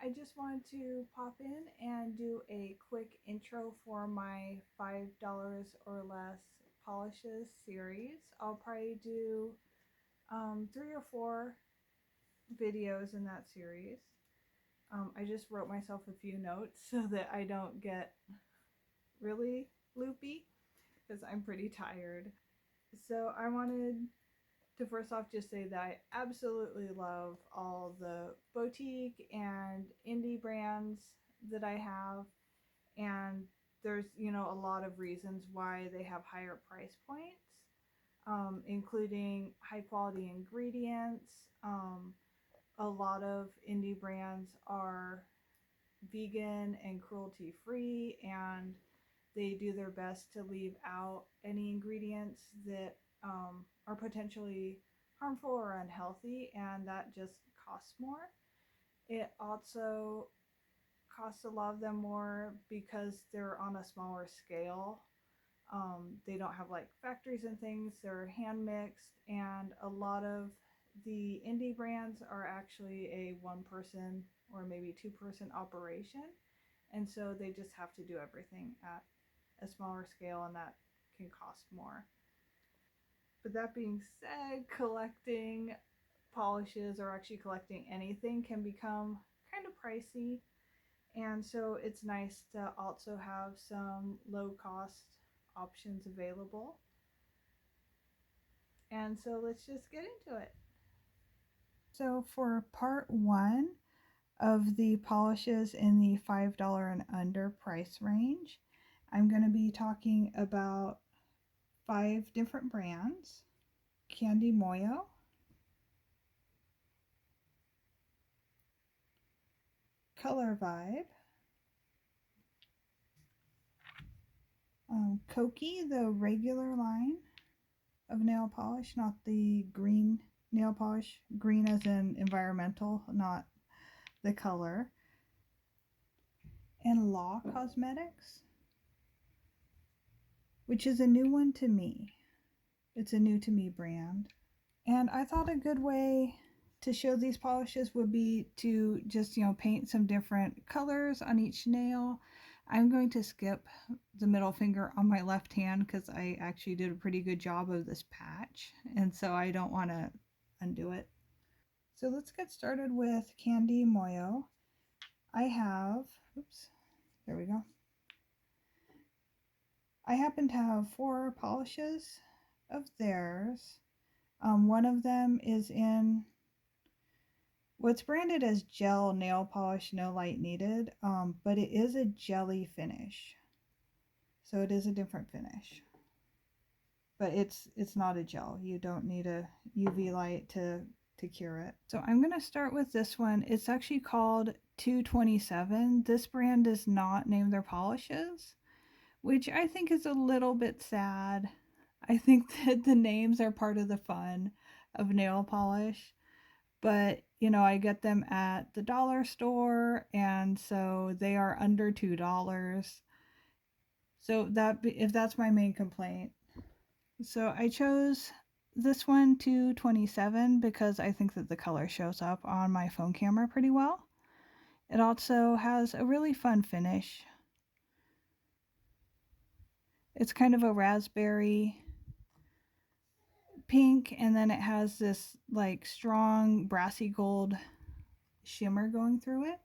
I just wanted to pop in and do a quick intro for my $5 or less polishes series. I'll probably do 3 or 4 videos in that series. I just wrote myself a few notes so that I don't get really loopy because I'm pretty tired. So I wanted to first off just say that I absolutely love all the boutique and indie brands that I have, and there's a lot of reasons why they have higher price points, including high quality ingredients. A lot of indie brands are vegan and cruelty free, and they do their best to leave out any ingredients that are potentially harmful or unhealthy, and that just costs more. It also costs a lot of them more because they're on a smaller scale. They don't have like factories and things, they're hand mixed, and a lot of the indie brands are actually a 1 person or maybe 2 person operation, and so they just have to do everything at a smaller scale, and that can cost more. But that being said, collecting polishes or actually collecting anything can become kind of pricey, and so it's nice to also have some low cost options available. And so let's just get into it. So for part one of the polishes in the $5 and under price range, I'm going to be talking about 5 different brands: Candy Moyo, Color Vibe, Kokie, the regular line of nail polish, not the green nail polish. Green as in environmental, not the color. And Law Cosmetics, which is a new one to me. It's a new to me brand. And I thought a good way to show these polishes would be to just, paint some different colors on each nail. I'm going to skip the middle finger on my left hand because I actually did a pretty good job of this patch, and so I don't want to undo it. So let's get started with Candy Moyo. I have, oops, there we go. I happen to have 4 polishes of theirs. One of them is in what's branded as gel nail polish, no light needed, but it is a jelly finish. So it is a different finish. But it's not a gel. You don't need a UV light to cure it. So I'm going to start with this one. It's actually called 227. This brand does not name their polishes, which I think is a little bit sad. I think that the names are part of the fun of nail polish. But, I get them at the dollar store, and so they are under $2. So if that's my main complaint. So I chose this one 227 because I think that the color shows up on my phone camera pretty well. It also has a really fun finish. It's kind of a raspberry pink, and then it has this like strong brassy gold shimmer going through it.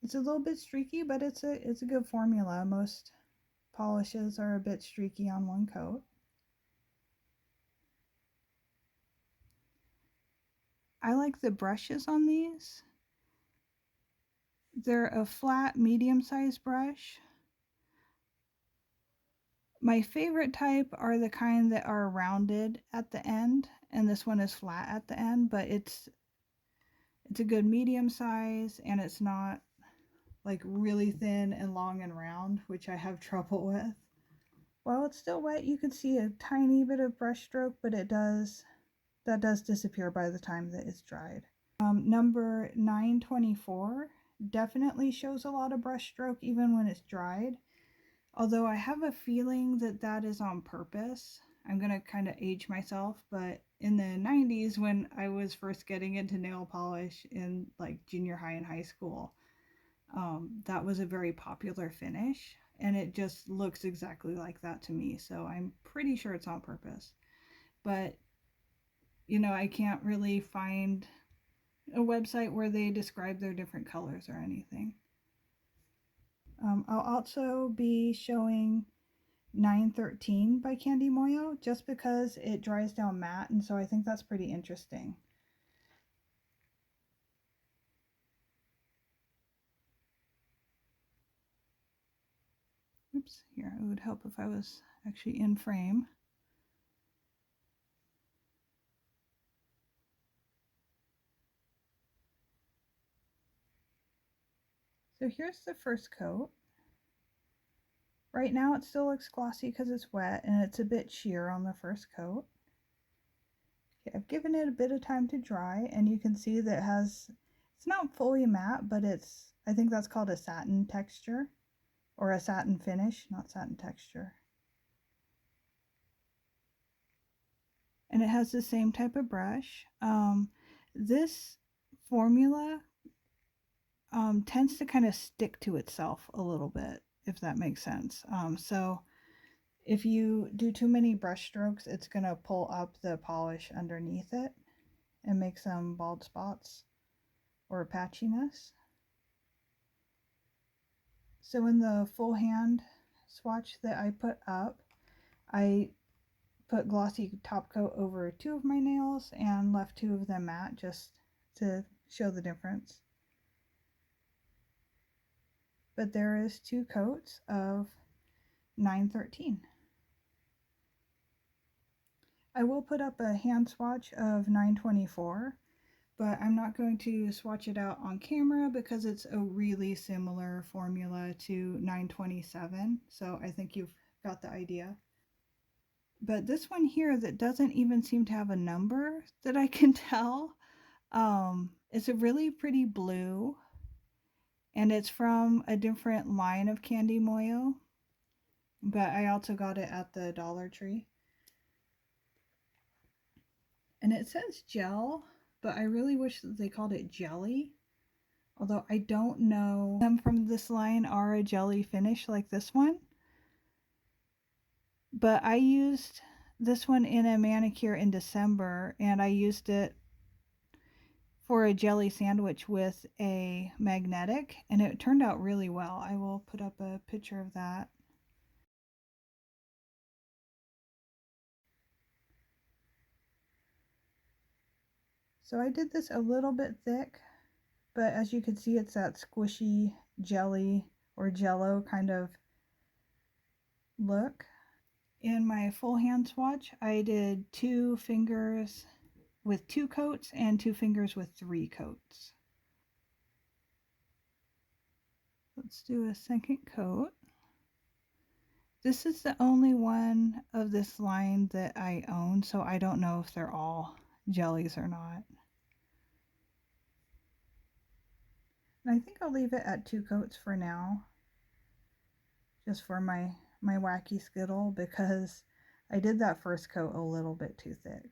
It's a little bit streaky, but it's a good formula. Most polishes are a bit streaky on one coat. I like the brushes on these. They're a flat, medium-sized brush. My favorite type are the kind that are rounded at the end, and this one is flat at the end, but it's a good medium size, and it's not like really thin and long and round, which I have trouble with. While it's still wet, you can see a tiny bit of brush stroke, but that does disappear by the time that it's dried. Number 924 definitely shows a lot of brush stroke even when it's dried, although I have a feeling that is on purpose. I'm going to kind of age myself, but in the 90s 80s when I was first getting into nail polish in like junior high and high school. That was a very popular finish, and it just looks exactly like that to me. So I'm pretty sure it's on purpose. But, I can't really find a website where they describe their different colors or anything. I'll also be showing 913 by Candy Moyo just because it dries down matte, and so I think that's pretty interesting. Oops, here, it would help if I was actually in frame. So here's the first coat. Right now it still looks glossy because it's wet and it's a bit sheer on the first coat. Okay, I've given it a bit of time to dry, and you can see that it's not fully matte, but I think that's called a satin texture or a satin finish, not satin texture. And it has the same type of brush. This formula tends to kind of stick to itself a little bit, if that makes sense. So if you do too many brush strokes, it's going to pull up the polish underneath it and make some bald spots or patchiness. So in the full hand swatch that I put up, I put glossy top coat over 2 of my nails and left 2 of them matte just to show the difference. But there is 2 coats of 913. I will put up a hand swatch of 924, but I'm not going to swatch it out on camera because it's a really similar formula to 927, so I think you've got the idea. But this one here that doesn't even seem to have a number that I can tell, it's a really pretty blue, and it's from a different line of Candy Moyo, but I also got it at the Dollar Tree. And it says gel, but I really wish that they called it jelly. Although I don't know them from this line are a jelly finish like this one. But I used this one in a manicure in December, and I used it for a jelly sandwich with a magnetic, and it turned out really well. I will put up a picture of that. So I did this a little bit thick, but as you can see, it's that squishy jelly or jello kind of look. In my full hand swatch, I did 2 fingers with 2 coats and 2 fingers with 3 coats. Let's do a second coat. This is the only one of this line that I own, so I don't know if they're all jellies or not. And I think I'll leave it at 2 coats for now, just for my wacky skittle, because I did that first coat a little bit too thick.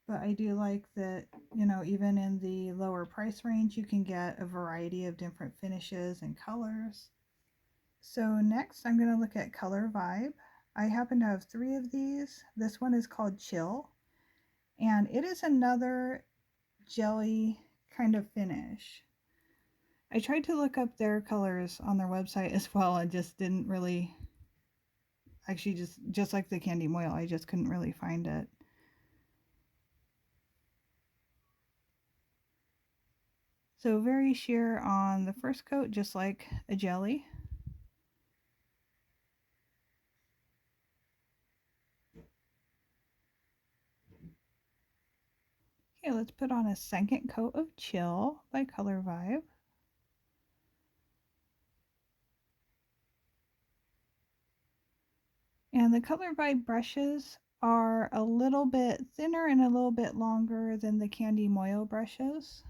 But I do like that, even in the lower price range, you can get a variety of different finishes and colors. So next I'm going to look at Color Vibe. I happen to have 3 of these. This one is called Chill, and it is another jelly kind of finish. I tried to look up their colors on their website as well and just didn't really, actually just like the Candy Moyo, I just couldn't really find it. So very sheer on the first coat, just like a jelly. Okay, let's put on a second coat of Chill by Color Vibe. And the Color Vibe brushes are a little bit thinner and a little bit longer than the Candy Moyo brushes,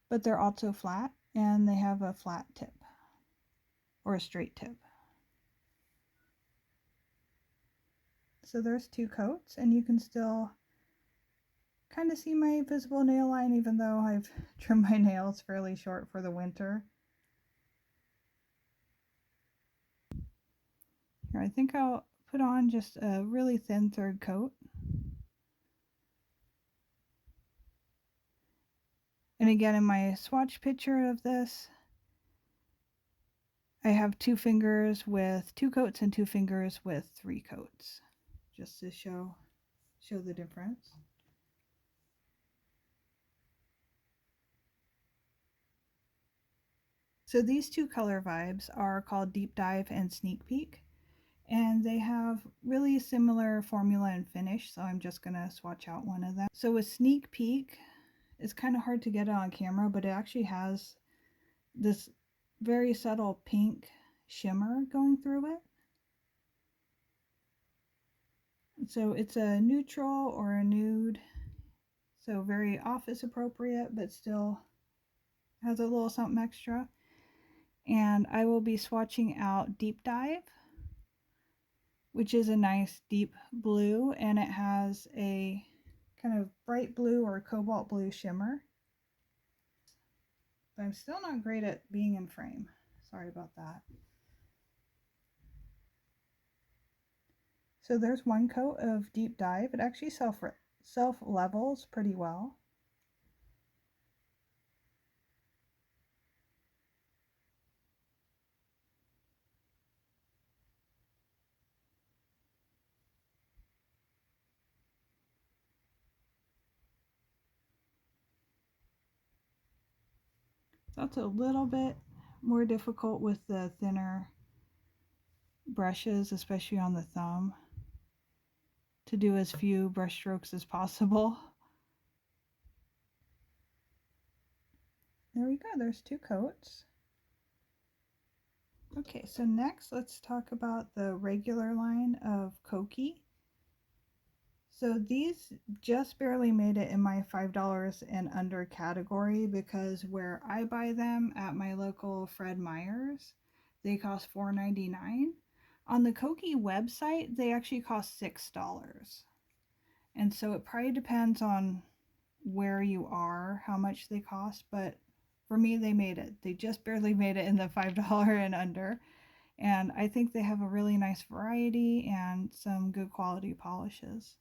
but they're also flat and they have a flat tip or a straight tip. So there's 2 coats, and you can still kind of see my visible nail line even though I've trimmed my nails fairly short for the winter. Here, I think I'll put on just a really thin 3rd coat. And again, in my swatch picture of this, I have 2 fingers with 2 coats and 2 fingers with 3 coats, just to show the difference. So these 2 color vibes are called Deep Dive and Sneak Peek, and they have really similar formula and finish, so I'm just going to swatch out one of them. So with Sneak Peek, it's kind of hard to get it on camera, but it actually has this very subtle pink shimmer going through it. So it's a neutral or a nude, so very office appropriate, but still has a little something extra. And I will be swatching out Deep Dive, which is a nice deep blue, and it has a kind of bright blue or cobalt blue shimmer. But I'm still not great at being in frame. Sorry about that. So there's 1 coat of Deep Dive. It actually self levels pretty well. That's a little bit more difficult with the thinner brushes, especially on the thumb, to do as few brush strokes as possible. There we go, there's 2 coats. Okay, so next let's talk about the regular line of Kokie. So these just barely made it in my $5 and under category because where I buy them at my local Fred Meyer's, they cost $4.99. On the Kokie website, they actually cost $6. And so it probably depends on where you are, how much they cost, but for me, they made it. They just barely made it in the $5 and under. And I think they have a really nice variety and some good quality polishes.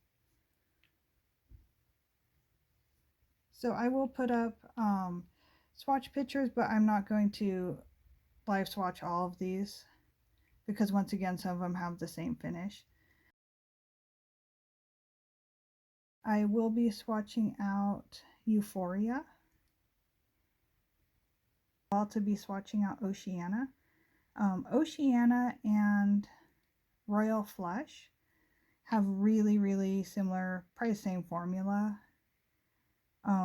So I will put up swatch pictures, but I'm not going to live swatch all of these because once again, some of them have the same finish. I will be swatching out Euphoria. I'll also be swatching out Oceana. Oceana and Royal Flush have really similar, probably same formula.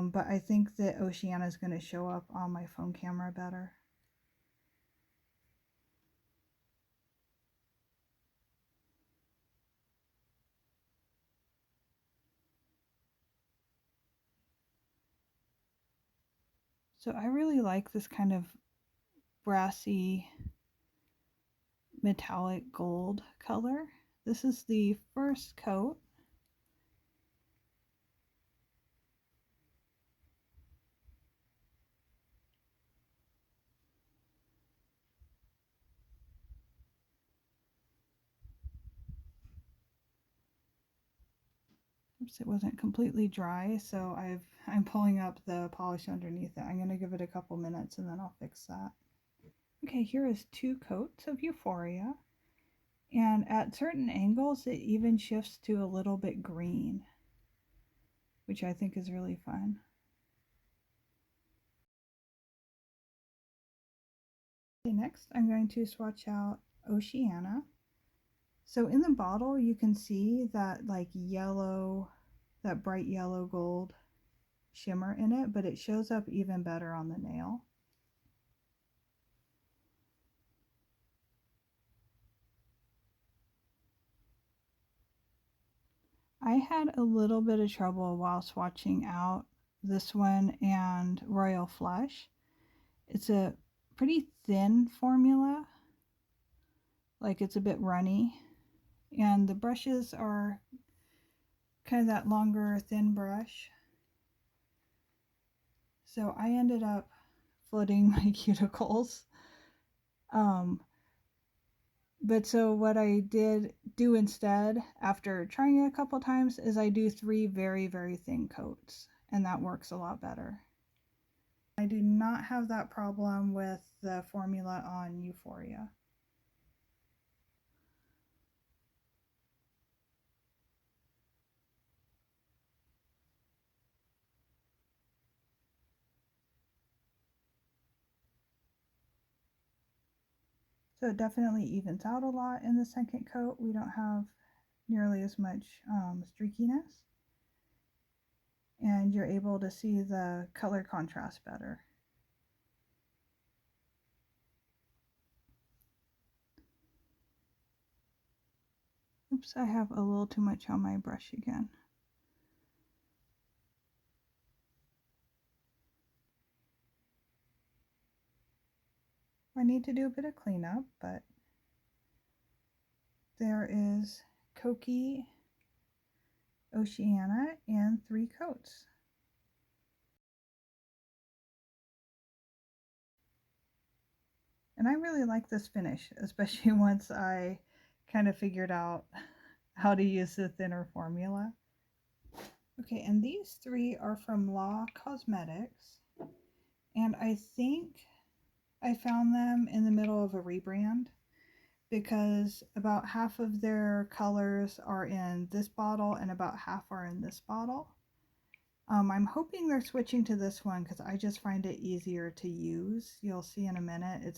But I think that Oceana is going to show up on my phone camera better. So I really like this kind of brassy metallic gold color. This is the first coat. Oops, it wasn't completely dry, so I'm pulling up the polish underneath it. I'm going to give it a couple minutes and then I'll fix that. Okay, here is 2 coats of Euphoria. And at certain angles, it even shifts to a little bit green, which I think is really fun. Okay, next I'm going to swatch out Oceana. So in the bottle, you can see that like yellow, that bright yellow gold shimmer in it, but it shows up even better on the nail. I had a little bit of trouble while swatching out this one and Royal Flush. It's a pretty thin formula, like it's a bit runny, And the brushes are kind of that longer, thin brush. So I ended up flooding my cuticles. Um, but so what I did do instead, after trying it a couple times, is I do 3 very, very thin coats, and that works a lot better. I do not have that problem with the formula on Euphoria. So it definitely evens out a lot in the second coat. We don't have nearly as much streakiness, and you're able to see the color contrast better. Oops, I have a little too much on my brush again. I need to do a bit of cleanup, but there is Kokie, Oceana, and 3 coats. And I really like this finish, especially once I kind of figured out how to use the thinner formula. Okay, and these 3 are from Law Cosmetics, and I think I found them in the middle of a rebrand because about half of their colors are in this bottle and about half are in this bottle. I'm hoping they're switching to this one because I just find it easier to use. You'll see in a minute.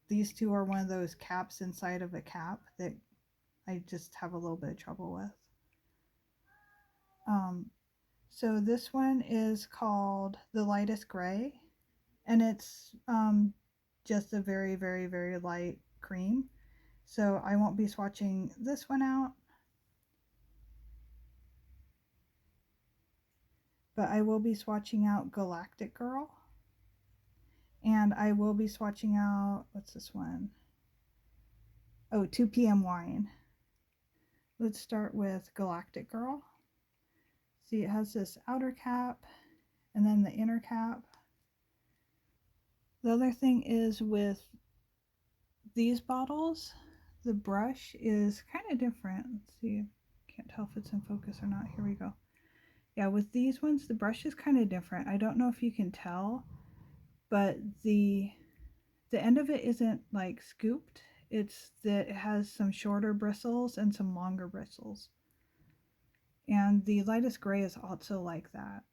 These 2 are one of those caps inside of a cap that I just have a little bit of trouble with. So this one is called the lightest gray, and it's just a very, very, very light cream. So I won't be swatching this one out, but I will be swatching out Galactic Girl, and I will be swatching out, what's this one? Oh, 2 p.m. Wine. Let's start with Galactic Girl. See, it has this outer cap and then the inner cap. The other thing is with these bottles, the brush is kind of different. Let's see, can't tell if it's in focus or not. Here we go. Yeah, with these ones, the brush is kind of different. I don't know if you can tell, but the end of it isn't like scooped. It's that it has some shorter bristles and some longer bristles. And the lightest gray is also like that.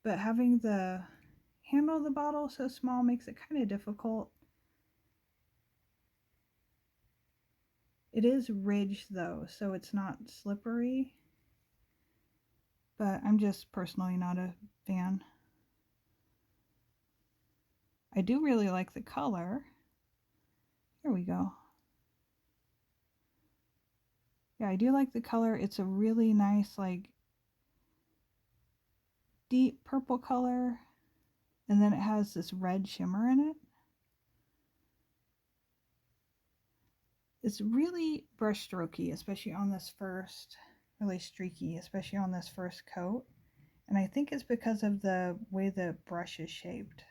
But having the handle of the bottle so small makes it kind of difficult. It is ridged though, so it's not slippery. But I'm just personally not a fan. I do really like the color. Here we go. Yeah, I do like the color. It's a really nice, like, deep purple color. And then it has this red shimmer in it. It's really brush strokey, especially on this first, really streaky, especially on this first coat. And I think it's because of the way the brush is shaped.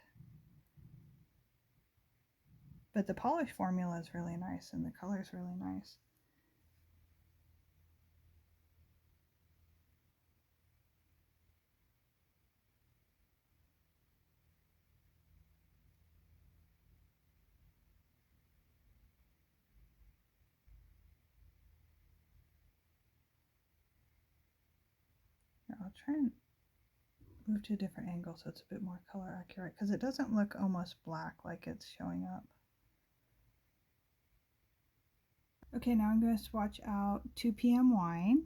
But the polish formula is really nice and the color is really nice. Here, I'll try and move to a different angle so it's a bit more color accurate because it doesn't look almost black like it's showing up. Okay, now I'm going to swatch out 2 p.m. Wine.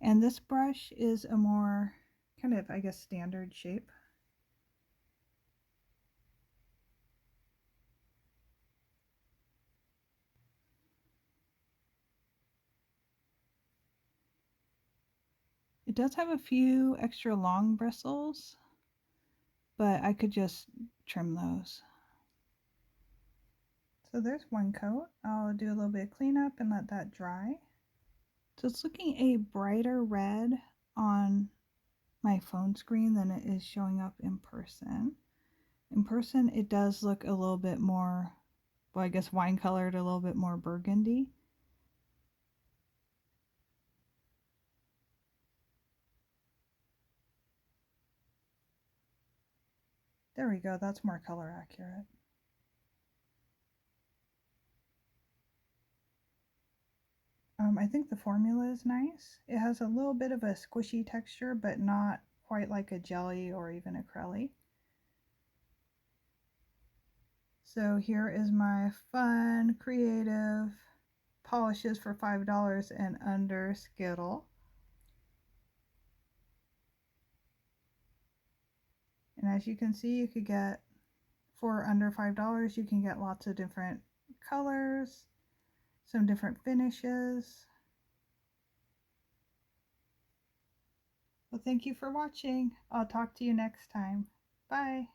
And this brush is a more kind of, I guess, standard shape. It does have a few extra long bristles, but I could just trim those. So there's one coat. I'll do a little bit of cleanup and let that dry. So it's looking a brighter red on my phone screen than it is showing up in person. In person, it does look a little bit more, well, I guess wine colored, a little bit more burgundy. There we go, that's more color accurate. I think the formula is nice. It has a little bit of a squishy texture, but not quite like a jelly or even a crelly. So here is my fun, creative polishes for $5 and under Skittle. And as you can see, you could get, for under $5, you can get lots of different colors, some different finishes. Well, thank you for watching. I'll talk to you next time. Bye.